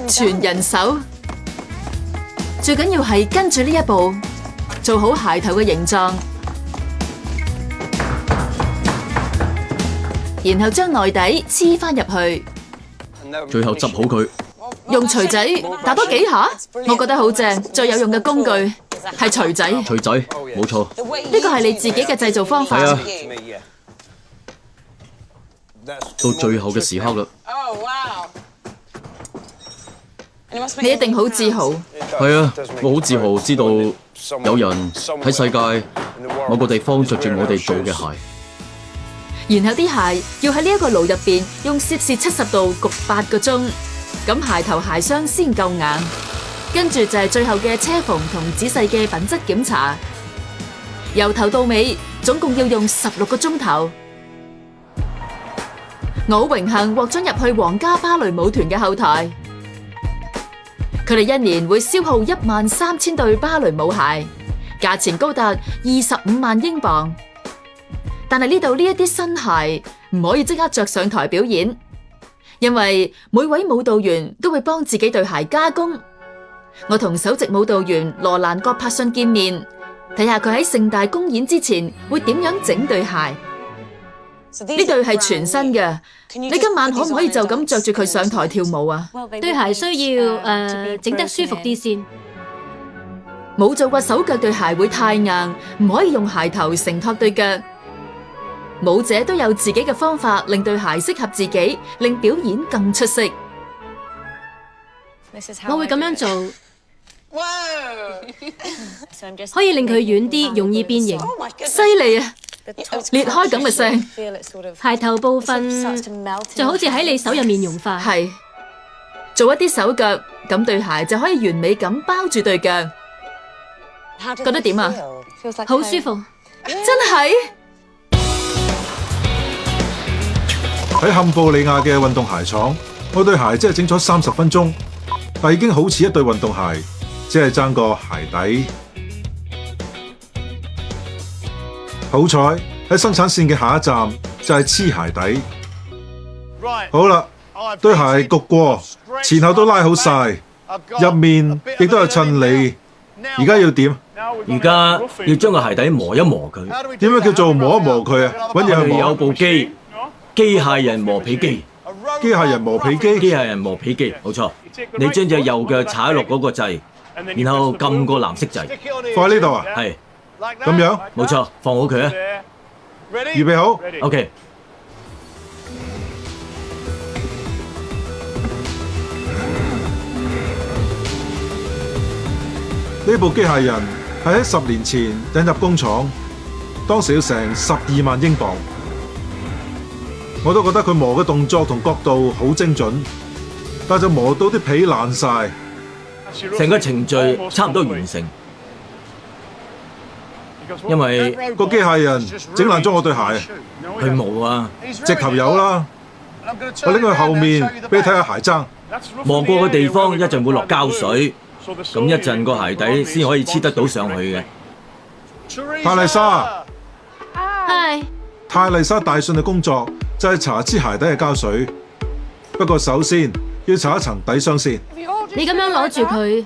全人手，最緊要係跟住呢一步，做好鞋頭嘅形狀，然後將內底黐返入去，最後執好佢。用錘仔打多幾下，我覺得好正。最有用嘅工具係錘仔，錘仔，冇錯。呢個係你自己嘅製造方法。係啊，到最後嘅時刻啦。你一定好自豪。係啊，我好自豪知道有人喺世界某個地方着住我哋做嘅鞋。然後啲鞋要喺呢一個爐入邊用攝氏70度焗8個鐘，咁鞋頭鞋箱先夠硬。跟住就係最後嘅車縫同仔細嘅品質檢查，由頭到尾總共要用16個鐘頭。我好榮幸獲准入去皇家芭蕾舞團嘅後台，佢哋一年會消耗13000對芭蕾舞鞋，價錢高達25萬英鎊。但係呢度呢一啲新鞋唔可以即刻着上台表演，因為每位舞蹈員都會幫自己對鞋加工。我同首席舞蹈員羅蘭葛柏遜見面，睇下佢喺盛大公演之前會點樣整對鞋。呢對係全新嘅，你今晚可唔可以就咁着住佢上台跳舞啊？對鞋需要整得舒服啲先。冇做過手腳對鞋會太硬，唔可以用鞋頭承托對腳。舞者都有自己嘅方法，令對鞋適合自己，令表演更出色。我會咁樣做，可以令佢軟啲，容易變形。犀利啊！裂開咁嘅聲，鞋頭部分就好似喺你手入面融化。係做一啲手腳，咁對鞋就可以完美咁包住對腳。覺得點啊？好舒服，真係。喺坎布里亞嘅運動鞋廠，我對鞋真係整咗30分鐘，但已經好似一對運動鞋，只係爭個鞋底。好彩喺生產線嘅下一站就係黐鞋底。好啦，對鞋焗過，前後都拉好晒，入面亦都有襯理。而家要點？而家要將個鞋底磨一磨佢。點樣叫做磨一磨佢啊？揾嘢去磨。有部機械人磨皮機。機械人磨皮機。機械人磨皮機，冇錯。你將隻右腳踩落嗰個掣，然後撳個藍色掣。放喺呢度啊？係。咁樣？冇錯，放好佢啊。預備好。OK。呢部機械人係喺10年前引入工廠，當時要成12萬英鎊。我都覺得佢磨嘅動作同角度好精準，但就磨到啲皮爛晒。成個程序差唔多完成，因為個機械人整爛咗我對鞋。佢冇啊，直頭有啦。我拎去後面俾你睇下鞋踭。磨過嘅地方一陣會落膠水，咁一陣個鞋底先可以黐得到上去嘅。泰麗莎，係。泰麗莎大信嘅工作就係搽黐鞋底嘅膠水，不過首先要搽一層底霜先。你咁樣攞住佢，